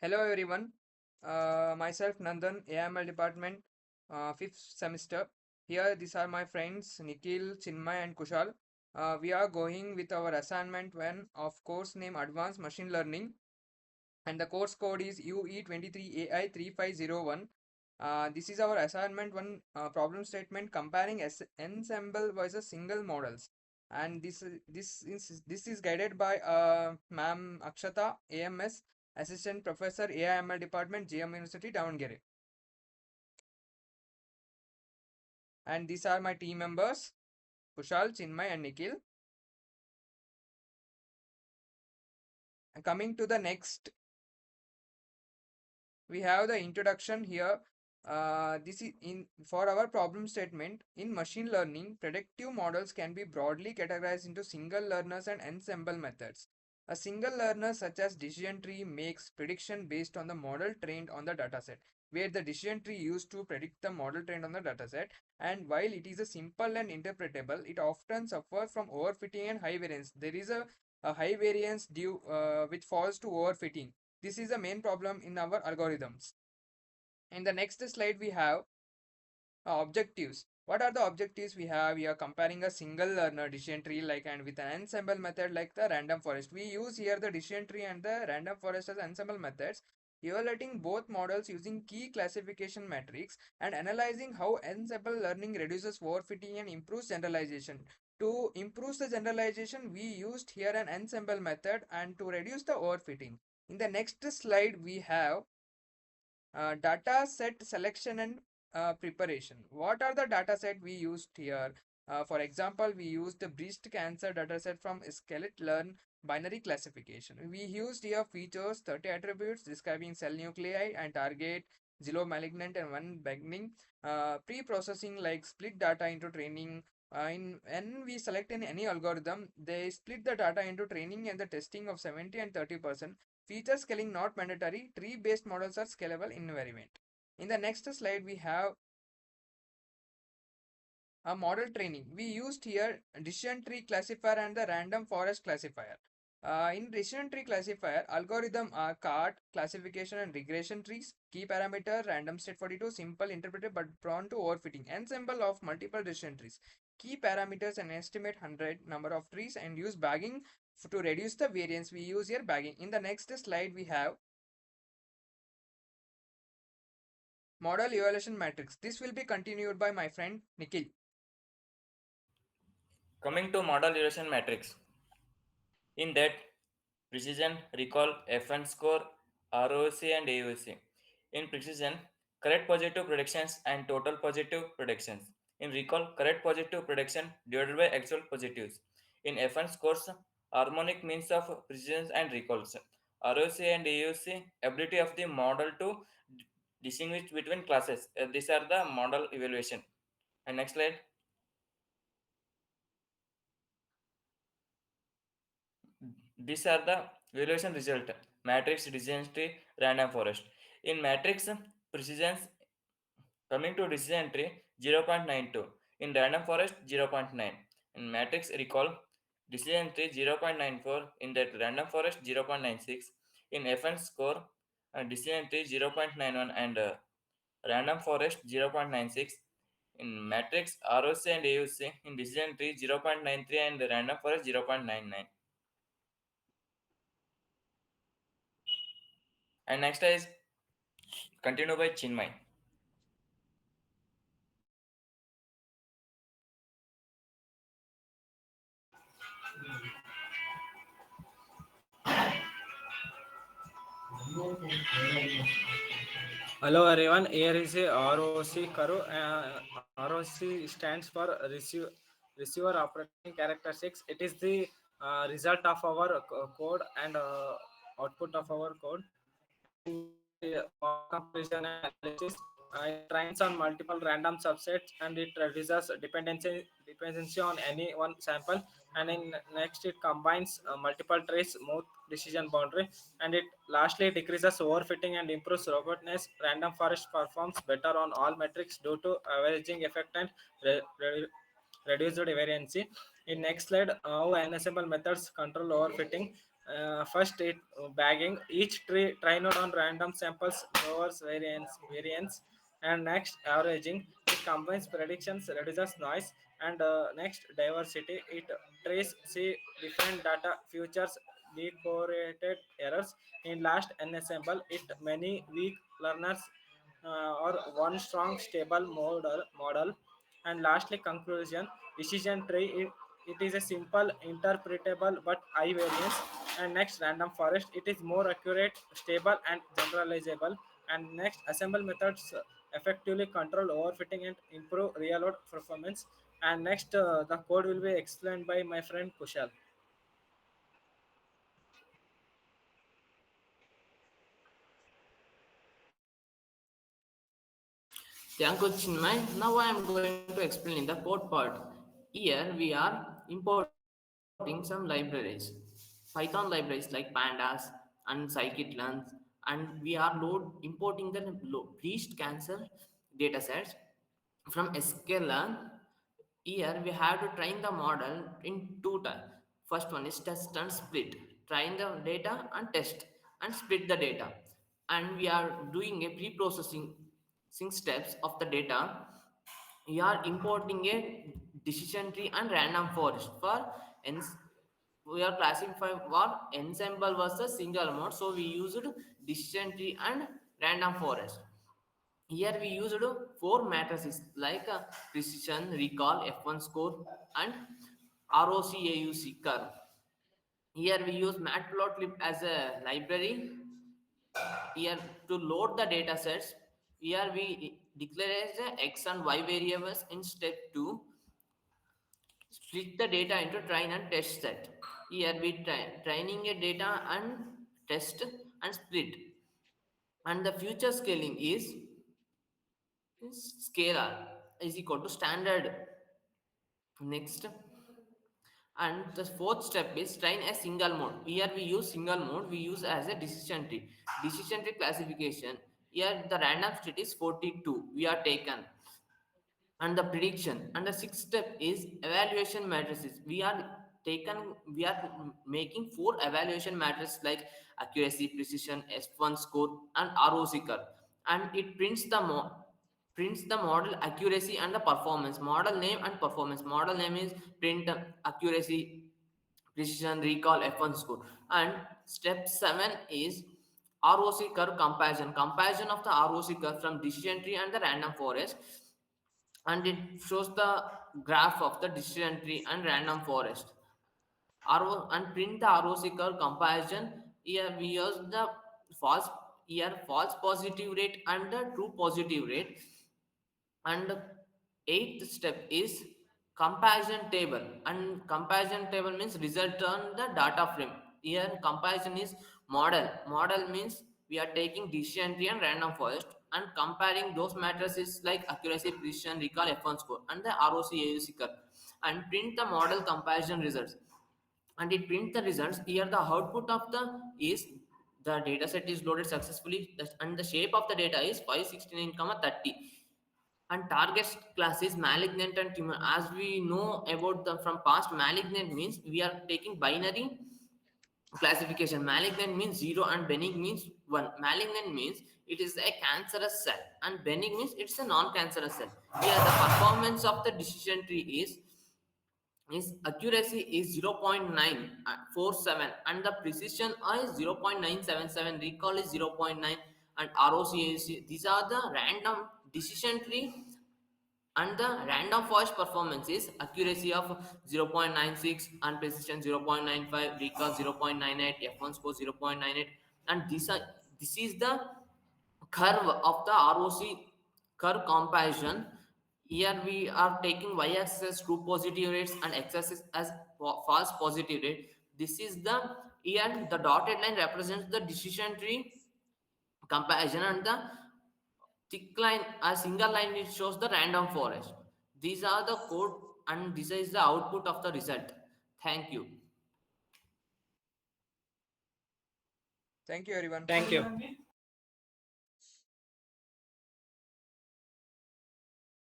Hello everyone, myself Nandan, AML department, 5th semester. Here, these are my friends Nikhil, Chinmay, and Kushal. We are going with our assignment one of course name Advanced Machine Learning, and the course code is UE23AI3501. This is our assignment one problem statement comparing ensemble versus single models, and this is guided by Ma'am Akshata, AMS, Assistant Professor, AIML Department, GM University, Davangere. And these are my team members, Kushal, Chinmay, and Nikhil. And coming to the next, we have the introduction here. This is in for our problem statement. In machine learning, predictive models can be broadly categorized into single learners and ensemble methods. A single learner such as decision tree makes prediction based on the model trained on the dataset, where the decision tree used to predict the model trained on the dataset. And while it is a simple and interpretable, it often suffers from overfitting and high variance. There is a high variance due which falls to overfitting. This is the main problem in our algorithms. In the next slide, we have objectives. What are the objectives we have? We are comparing a single learner decision tree like and with an ensemble method like the random forest. We use here the decision tree and the random forest as ensemble methods, evaluating both models using key classification metrics and analyzing how ensemble learning reduces overfitting and improves generalization. To improve the generalization, we used here an ensemble method and to reduce the overfitting. In the next slide, we have data set selection and preparation. What are the data set we used here? For example, we used the breast cancer dataset from skeletal binary classification. We used here features 30 attributes describing cell nuclei and target, 0 malignant and 1 benign. Pre-processing like split data into training. When we select in any algorithm, they split the data into training and the testing of 70 and 30%. Feature scaling not mandatory. Tree-based models are scalable invariant. In the next slide, we have a model training. We used here decision tree classifier and the random forest classifier. In decision tree classifier, algorithm are cart, classification and regression trees. Key parameter, random state 42, simple interpreted but prone to overfitting. Ensemble of multiple decision trees. Key parameters and estimate 100 number of trees and use bagging to reduce the variance. We use here bagging. In the next slide, we have model evaluation matrix. This will be continued by my friend Nikhil. Coming to model evaluation matrix, in that precision, recall, FN score, ROC and AUC. In precision, correct positive predictions and total positive predictions. In recall, correct positive prediction divided by actual positives. In FN scores, harmonic means of precision and recalls. ROC and AUC, ability of the model to distinguish between classes. These are the model evaluation. And next slide. These are the evaluation result. Matrix, decision tree, random forest. In matrix, precision coming to decision tree 0.92. In random forest 0.9. In matrix recall, decision tree 0.94. In that random forest 0.96. In FN score, decision tree 0.91 and random forest 0.96. In matrix ROC and AUC, in decision tree 0.93 and random forest 0.99. And next is continue by Chinmay. Hello everyone, here is a ROC curve. ROC stands for receiver operating characteristics. It is the result of our code and output of our code. And for comparison and analysis, it trains on multiple random subsets and it reduces dependency on any one sample. And in next, it combines multiple trace smooth decision boundary, and it lastly decreases overfitting and improves robustness. Random forest performs better on all metrics due to averaging effect and re- re- reduced variance. In next slide, how ensemble methods control overfitting. First, it bagging each tree trained on random samples lowers variance, and next averaging. It combines predictions, reduces noise, and next diversity. It trace see different data futures, decorrelated errors. In last ensemble, it many weak learners or one strong stable model. And lastly conclusion, decision tree, it is a simple interpretable but high variance. And next random forest, it is more accurate, stable and generalizable. And next assemble methods effectively control overfitting and improve real world performance. And next the code will be explained by my friend Kushal. Thank you, Chinmay. Now I am going to explain the code part. Here we are importing some libraries, Python libraries like pandas and scikit-learns, and we are importing the breached cancer datasets from sklearn. Here we have to train the model in two types. First one is test and split. Train the data and test and split the data. And we are doing a pre-processing steps of the data. We are importing a decision tree and random forest for ens- we are classifying for ensemble versus single mode. So we used decision tree and random forest. Here we used four matrices like precision, recall, F1 score, and ROCAUC curve. Here we use matplotlib as a library. Here to load the data sets. Here we declare as the x and y variables in step 2. Split the data into train and test set. Here we training a data and test and split. And the future scaling is scalar is equal to standard. Next, and the fourth step is train a single mode. Here we use single mode, we use as a decision tree. Decision tree classification. Here the random state is 42 we are taken. And the prediction, and the sixth step is evaluation matrices. We are making four evaluation matrices like accuracy, precision, S1 score, and ROC curve. And it prints the model accuracy and the performance. Model name and performance. Model name is print accuracy, precision, recall, F1 score. And step 7 is ROC curve comparison. Comparison of the ROC curve from decision tree and the random forest. And it shows the graph of the decision tree and random forest. And print the ROC curve comparison. Here we use the false false positive rate and the true positive rate. And eighth step is comparison table. And comparison table means result on the data frame. Here comparison is model means we are taking decision tree and random forest and comparing those matrices like accuracy, precision, recall, F1 score, and the ROC AUC curve, and print the model comparison results. And it prints the results. Here the output of the is the data set is loaded successfully, and the shape of the data is 569, 30. And target class is malignant and tumor. As we know about the from past, malignant means we are taking binary classification. Malignant means 0 and benign means 1. Malignant means it is a cancerous cell, and benign means it's a non-cancerous cell. Here the performance of the decision tree is accuracy is 0.947, and the precision is 0.977, recall is 0.9, and ROC is, these are the random decision tree. And the random forest performance is accuracy of 0.96 and precision 0.95, recall 0.98, F1 score 0.98. And this is the curve of the ROC curve comparison. Here we are taking y-axis true positive rates and x-axis as false positive rate. This is the here the dotted line represents the decision tree comparison, and the thick line, a single line, it shows the random forest. These are the code, and this is the output of the result. Thank you. Thank you, everyone. Thank you.